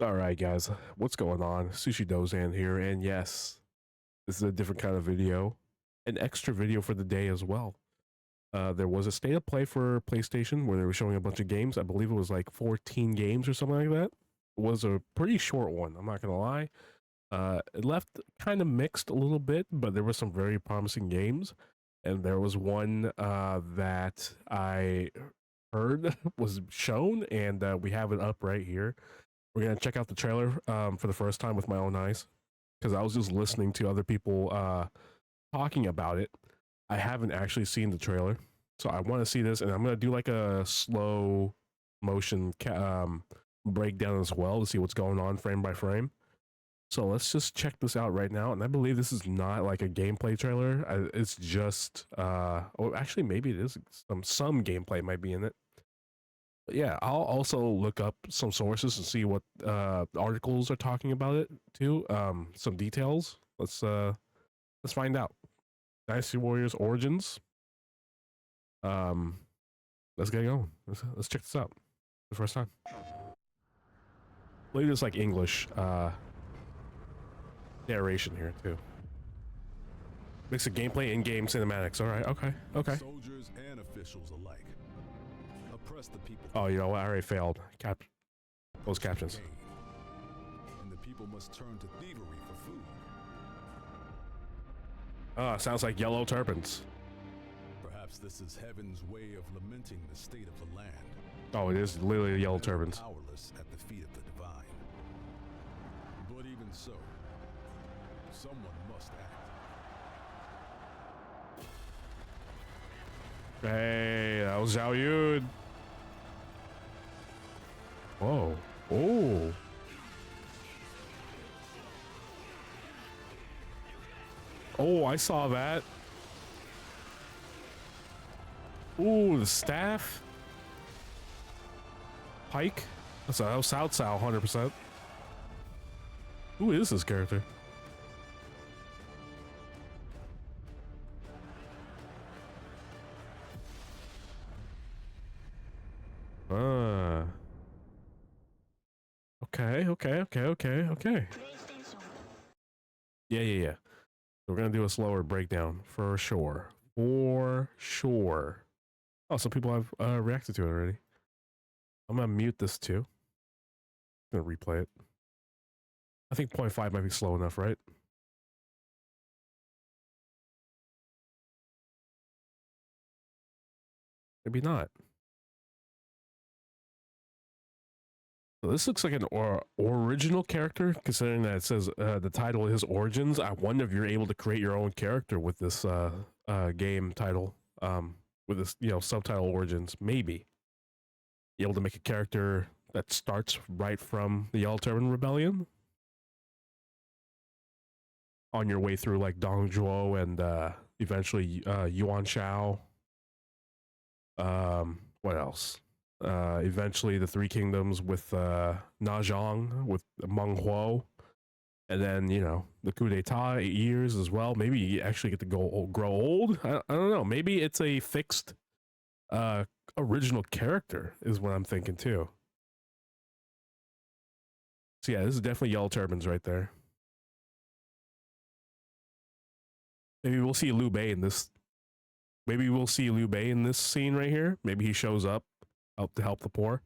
All right, guys, what's going on? Sushi Dozan here, and yes, this is a different kind of video, an extra video for the day as well. There was a state of play for PlayStation where they were showing a bunch of games. I believe it was like 14 games or something like that. It was a pretty short one, I'm not gonna lie. It left kind of mixed a little bit, but there were some very promising games, and there was one that I heard was shown, and we have it up right here. We're gonna check out the trailer for the first time with my own eyes because I was just listening to other people talking about it. I haven't actually seen the trailer, so I want to see this, and I'm gonna do like a slow motion breakdown as well to see what's going on frame by frame. So let's just check this out right now, and I believe this is not like a gameplay trailer. It's just, oh, actually, maybe it is. Some gameplay might be in it. But yeah, I'll also look up some sources and see what articles are talking about it too. Some details. Let's find out. Dynasty Warriors Origins. Um, let's get going. Let's check this out. The first time. I believe it's like English narration here too. Mix of gameplay, in-game cinematics. All right, okay. Soldiers and officials alike. Oppress the people. Oh, you know what? I already failed. Closed captions. And the people must turn to thievery for food. Sounds like Yellow Turbans. Perhaps this is heaven's way of lamenting the state of the land. Oh, it is literally Yellow Turbans. Powerless at the feet of the divine. But even so, someone must act. Hey, that was Zhao Yun. Whoa. Oh. Oh, I saw that. Ooh, the staff. Pike. That's a South Sao, 100%. Who is this character? Okay. Yeah. We're gonna do a slower breakdown for sure. For sure. Oh, some people have reacted to it already. I'm gonna mute this too. I'm gonna replay it. I think 0.5 might be slow enough, right? Maybe not. So this looks like an original character, considering that it says the title is Origins. I wonder if you're able to create your own character with this game title, with this subtitle Origins. Maybe be able to make a character that starts right from the Yellow Turban Rebellion, on your way through like Dong Zhuo and eventually Yuan Shao. What else? Eventually the Three Kingdoms with Na Zhang, with Meng Huo, and then the coup d'etat 8 years as well. Maybe you actually get to grow old. I don't know. Maybe it's a fixed original character is what I'm thinking too. So yeah, this is definitely Yellow Turbans right there. Maybe we'll see Liu Bei in this. Maybe we'll see Liu Bei in this scene right here. Maybe he shows up to help the poor.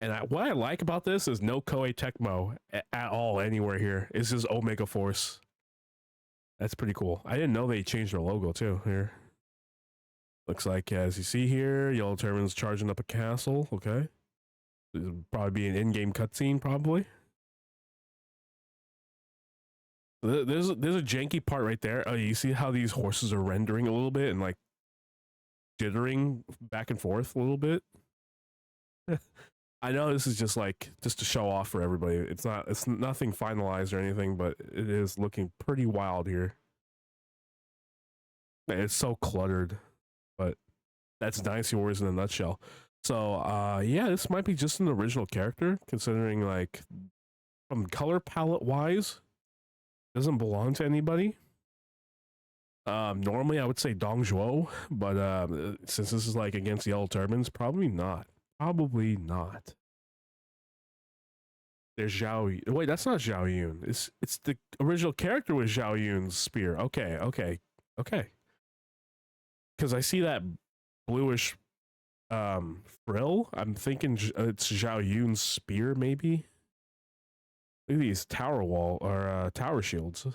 And what I like about this is no Koei Tecmo at all anywhere here. It's just Omega Force. That's pretty cool. I didn't know they changed their logo too here. Looks like, as you see here, Yellow Turban's charging up a castle. Okay. This will probably be an in-game cutscene, probably. There's a janky part right there. Oh, you see how these horses are rendering a little bit and like jittering back and forth a little bit? I know this is just to show off for everybody. It's nothing finalized or anything, but it is looking pretty wild here. It's so cluttered, but that's Dynasty Warriors in a nutshell. So yeah, this might be just an original character, considering like from color palette wise, doesn't belong to anybody. Normally I would say Dong Zhuo, but since this is like against Yellow Turbans, probably not. Probably not. There's Zhao. Wait, that's not Zhao Yun. It's the original character with Zhao Yun's spear. Okay, okay, okay. Because I see that bluish frill. I'm thinking it's Zhao Yun's spear, maybe. Look at these tower wall or tower shields.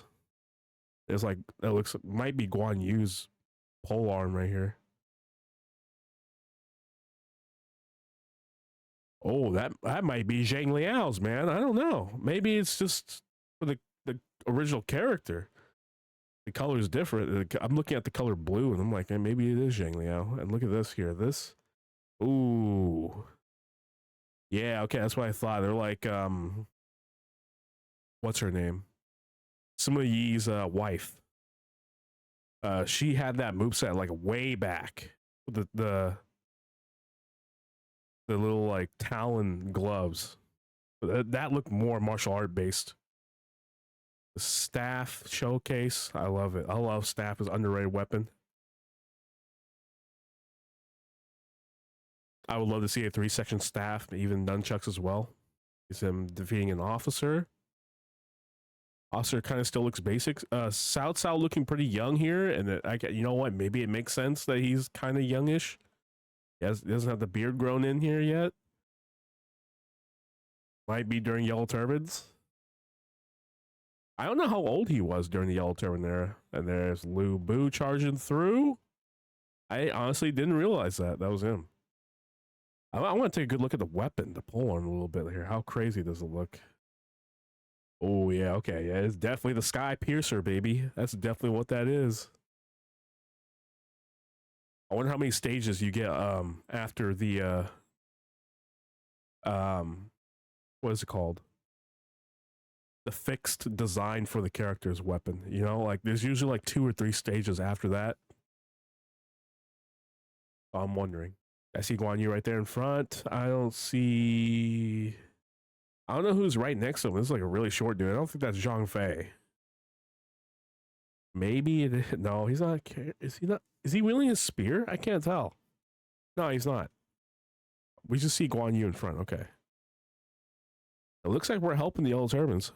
There's like that looks might be Guan Yu's pole arm right here. Oh, that might be Zhang Liao's, man. I don't know. Maybe it's just for the original character. The color is different. I'm looking at the color blue, and I'm like, maybe it is Zhang Liao. And look at this here. This, ooh, yeah. Okay, that's what I thought. They're like, what's her name? Sima Yi's wife. She had that moveset like way back. The little like talon gloves. That looked more martial art based. The staff showcase. I love it. I love staff as underrated weapon. I would love to see a 3-section staff, even nunchucks as well. Is him defeating an officer. Officer kind of still looks basic. Cao Cao looking pretty young here, and you know what? Maybe it makes sense that he's kind of youngish. He doesn't have the beard grown in here yet. Might be during Yellow Turbans. I don't know how old he was during the Yellow Turban era. And there's Lu Bu charging through. I honestly didn't realize that. That was him. I want to take a good look at the weapon, the polearm a little bit here. How crazy does it look? Oh, yeah, okay. Yeah, it's definitely the Sky Piercer, baby. That's definitely what that is. I wonder how many stages you get after the what is it called? The fixed design for the character's weapon. You know, like there's usually like 2 or 3 stages after that. I'm wondering. I see Guan Yu right there in front. I don't know who's right next to him. This is like a really short dude. I don't think that's Zhang Fei. Maybe no, he's not. Is he not? Is he wielding his spear? I can't tell. No, he's not. We just see Guan Yu in front. Okay. It looks like we're helping the Yellow Turbans.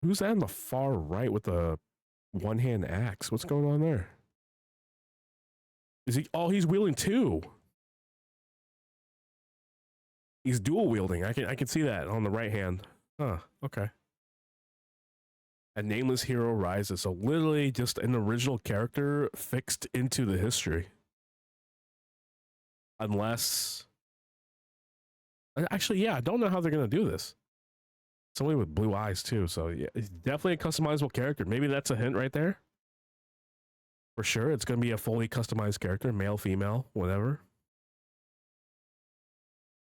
Who's that on the far right with the one-hand axe? What's going on there? Is he? Oh, he's wielding 2. He's dual wielding. I can see that on the right hand. Huh. Okay. A nameless hero rises. So literally just an original character fixed into the history. Unless, actually, yeah, I don't know how they're gonna do this. Somebody with blue eyes too. So yeah, it's definitely a customizable character. Maybe that's a hint right there. For sure, it's gonna be a fully customized character, male, female, whatever.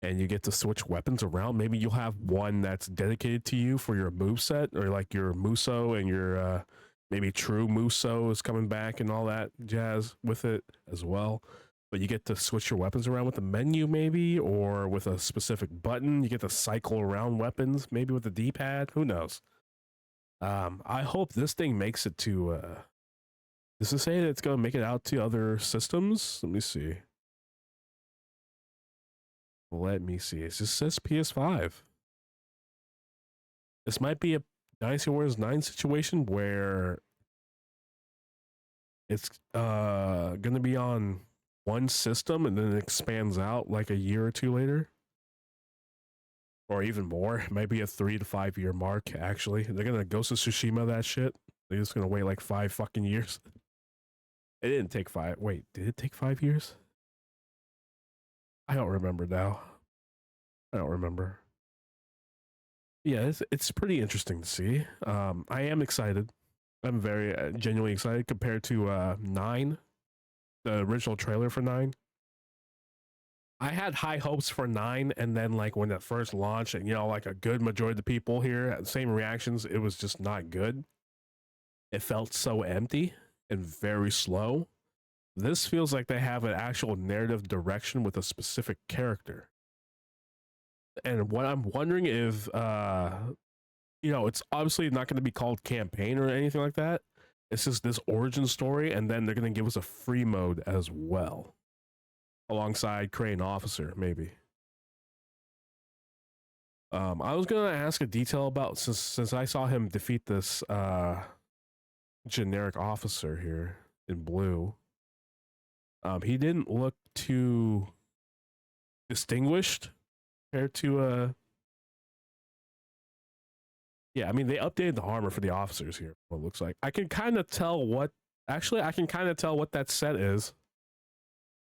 And you get to switch weapons around. Maybe you'll have one that's dedicated to you for your moveset, or like your Muso and your maybe True Muso is coming back and all that jazz with it as well. But you get to switch your weapons around with the menu maybe, or with a specific button. You get to cycle around weapons, maybe with the D-pad. Who knows? I hope this thing makes it to... does it say that it's going to make it out to other systems? Let me see. Let me see. It just says PS5. This might be a Dynasty Warriors 9 situation where it's going to be on one system and then it expands out like a year or 2 later. Or even more. It might be a 3 to 5 year mark, actually. They're going to Ghost of Tsushima that shit. They're just going to wait like 5 fucking years. It didn't take 5. Wait, did it take 5 years? I don't remember now. I don't remember. Yeah, it's pretty interesting to see. I am excited. I'm very genuinely excited compared to 9, the original trailer for 9. I had high hopes for 9, and then like when it first launched, and you know, like a good majority of the people here had the same reactions. It was just not good. It felt so empty and very slow. This feels like they have an actual narrative direction with a specific character. And what I'm wondering if, you know, it's obviously not going to be called campaign or anything like that. It's just this origin story, and then they're going to give us a free mode as well. Alongside Crane Officer, maybe. I was gonna ask a detail about since I saw him defeat this generic officer here in blue. He didn't look too distinguished compared to yeah, I mean they updated the armor for the officers here, what it looks like. I can kind of tell what actually I can kind of tell what that set is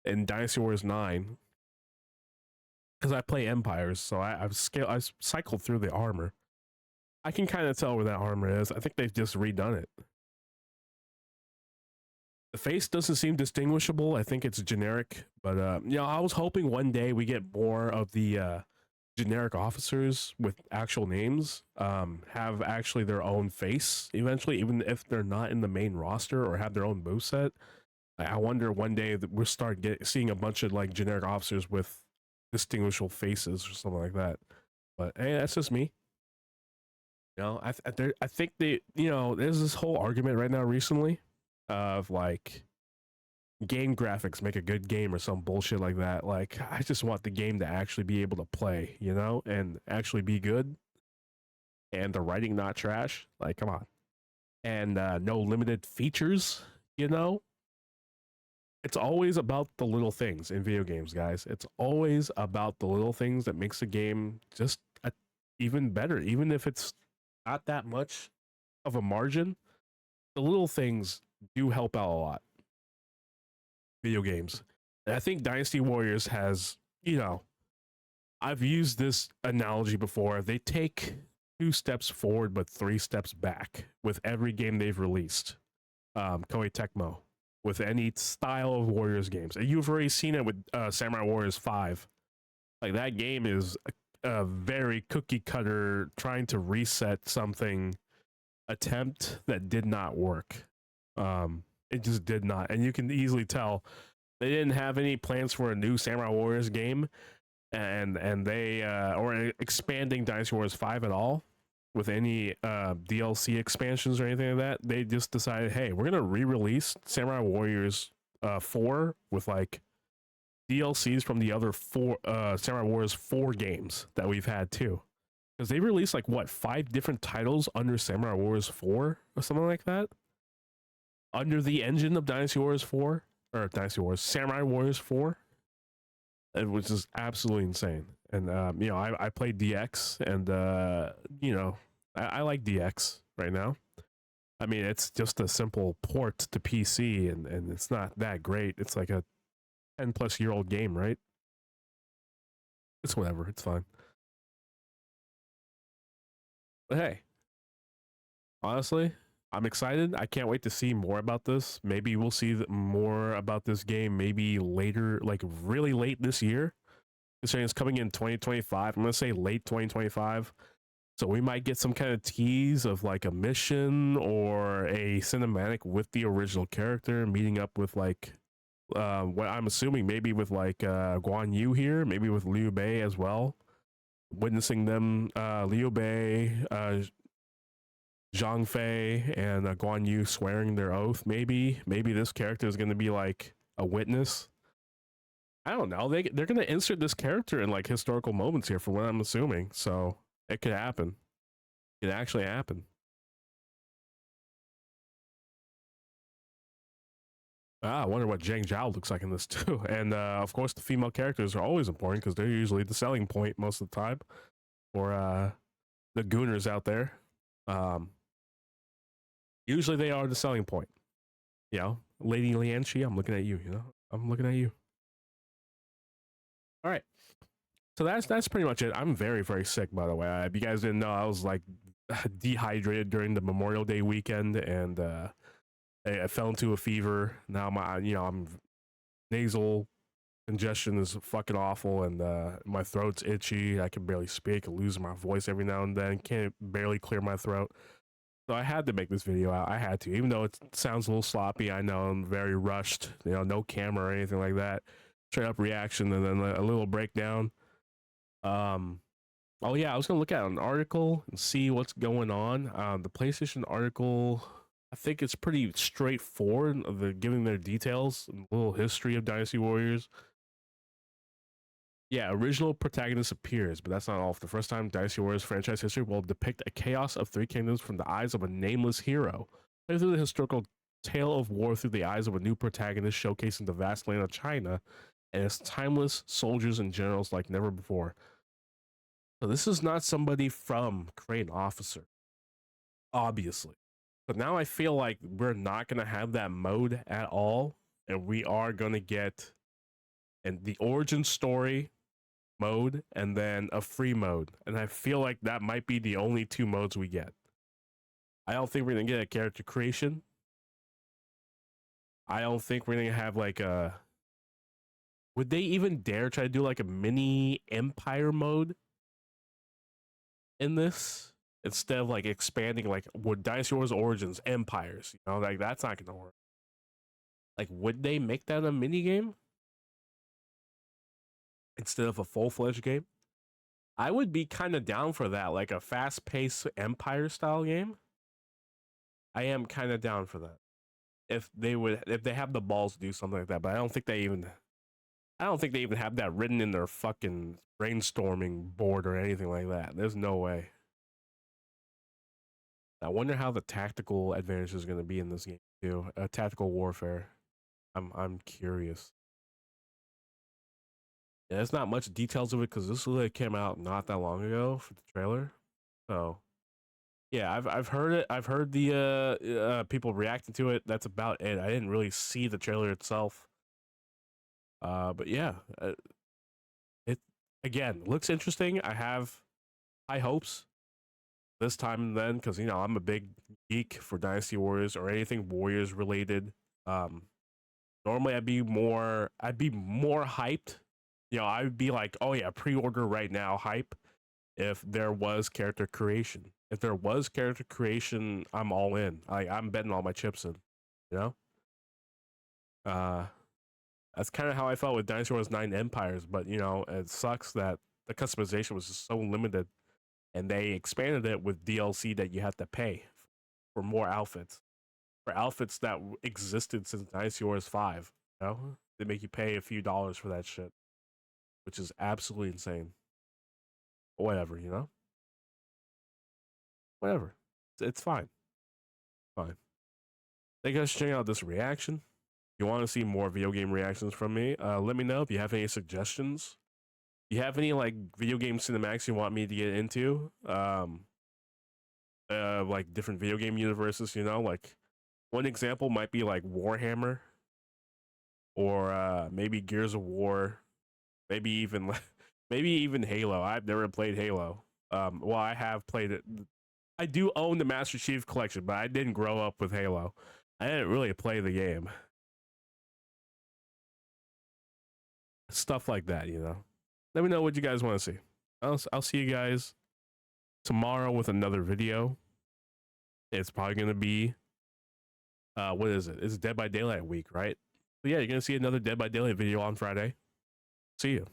in Dynasty Warriors 9. Because I play Empires, so I've cycled through the armor. I can kind of tell where that armor is. I think they've just redone it. The face doesn't seem distinguishable. I think it's generic, but you know, I was hoping one day we get more of the generic officers with actual names have actually their own face eventually, even if they're not in the main roster or have their own moveset. I wonder one day that we'll start seeing a bunch of like generic officers with distinguishable faces or something like that. But hey, that's just me. You know, I think they, you know, there's this whole argument right now recently of like game graphics make a good game or some bullshit like that. Like, I just want the game to actually be able to play, you know, and actually be good, and the writing not trash. Like, come on. And no limited features, you know. It's always about the little things in video games, guys. It's always about the little things that makes the game just even better, even if it's not that much of a margin. The little things do help out a lot. Video games. And I think Dynasty Warriors has, you know, I've used this analogy before. They take 2 steps forward but 3 steps back with every game they've released. Koei Tecmo, with any style of Warriors games. And you've already seen it with Samurai Warriors 5. Like, that game is a very cookie cutter, trying to reset something attempt that did not work. It just did not. And you can easily tell they didn't have any plans for a new Samurai Warriors game, and they or expanding Dynasty Warriors 5 at all with any DLC expansions or anything like that. They just decided, hey, we're gonna re-release Samurai Warriors 4 with like DLCs from the other 4 Samurai Warriors 4 games that we've had too. Because they released like what, 5 different titles under Samurai Warriors 4 or something like that? Under the engine of Dynasty Warriors 4, or Dynasty Warriors, Samurai Warriors 4, which is absolutely insane. And you know, I played DX, and you know, I like DX right now. I mean, it's just a simple port to PC, and it's not that great. It's like a 10-plus-year-old game, right? It's whatever. It's fine. But hey, honestly, I'm excited. I can't wait to see more about this. Maybe we'll see more about this game maybe later, like really late this year. Considering it's coming in 2025. I'm going to say late 2025. So we might get some kind of tease of like a mission or a cinematic with the original character, meeting up with like, what I'm assuming maybe with like Guan Yu here, maybe with Liu Bei as well. Witnessing them, Liu Bei, Zhang Fei, and Guan Yu swearing their oath. Maybe this character is going to be like a witness. I don't know. They're going to insert this character in like historical moments here, for what I'm assuming. So it could happen. It could actually happen. I wonder what Zhang Zhao looks like in this too. And of course, the female characters are always important because they're usually the selling point most of the time for the gooners out there. Usually they are the selling point. You know, Lady Lianqi, I'm looking at you. You know, I'm looking at you. All right. So that's pretty much it. I'm very, very sick, by the way. If you guys didn't know, I was like dehydrated during the Memorial Day weekend, and I fell into a fever. Now I'm nasal congestion is fucking awful, and my throat's itchy. I can barely speak. I lose my voice every now and then. Can't barely clear my throat. So I had to make this video out. I had to, even though it sounds a little sloppy. I know I'm very rushed. You know, no camera or anything like that. Straight up reaction, and then a little breakdown. Oh yeah, I was gonna look at an article and see what's going on. The PlayStation article, I think it's pretty straightforward of giving their details and a little history of Dynasty Warriors. Yeah, original protagonist appears, but that's not all. For the first time, Dynasty Warriors franchise history will depict a chaos of three kingdoms from the eyes of a nameless hero. Play through the historical tale of war through the eyes of a new protagonist, showcasing the vast land of China and its timeless soldiers and generals like never before. So this is not somebody from Crane Officer, obviously. But now I feel like we're not going to have that mode at all, and we are going to get the origin story mode and then a free mode. And I feel like that might be the only two modes we get. I don't think we're going to get a character creation. I don't think we're going to have like a... Would they even dare try to do like a mini Empire mode in this? Instead of like expanding like would Dynasty Warriors Origins Empires, you know, like that's not gonna work. Like, would they make that a mini game instead of a full-fledged game? I would be kind of down for that, like a fast-paced Empire style game. I am kind of down for that. If they have the balls to do something like that, but I don't think they even have that written in their fucking brainstorming board or anything like that. There's no way. I wonder how the tactical advantage is going to be in this game too. Tactical warfare. I'm curious. Yeah, there's not much details of it because this really came out not that long ago for the trailer. So yeah, I've heard it. I've heard the people reacting to it. That's about it. I didn't really see the trailer itself. But yeah, it again looks interesting. I have high hopes this time and then because you know I'm a big geek for Dynasty Warriors or anything Warriors related. Normally I'd be more hyped. You know, I would be like, oh yeah, pre-order right now hype if there was character creation. If there was character creation, I'm all in. I'm betting all my chips in, you know? That's kind of how I felt with Dynasty Warriors 9 Empires, but you know, it sucks that the customization was just so limited and they expanded it with DLC that you have to pay for more outfits. For outfits that existed since Dynasty Warriors 5, you know? They make you pay a few dollars for that shit, which is absolutely insane. But whatever, you know? Whatever. It's fine. Fine. Thank you guys for checking out this reaction. If you want to see more video game reactions from me, let me know if you have any suggestions. If you have any like video game cinematics you want me to get into, like different video game universes, you know, like one example might be like Warhammer or maybe Gears of War, maybe even Halo. I've never played Halo. Well, I have played it. I do own the Master Chief Collection, but I didn't grow up with Halo. I didn't really play the game. Stuff like that, you know. Let me know what you guys want to see. I'll see you guys tomorrow with another video. It's probably going to be, what is it? It's Dead by Daylight week, right? But yeah, you're going to see another Dead by Daylight video on Friday. See you.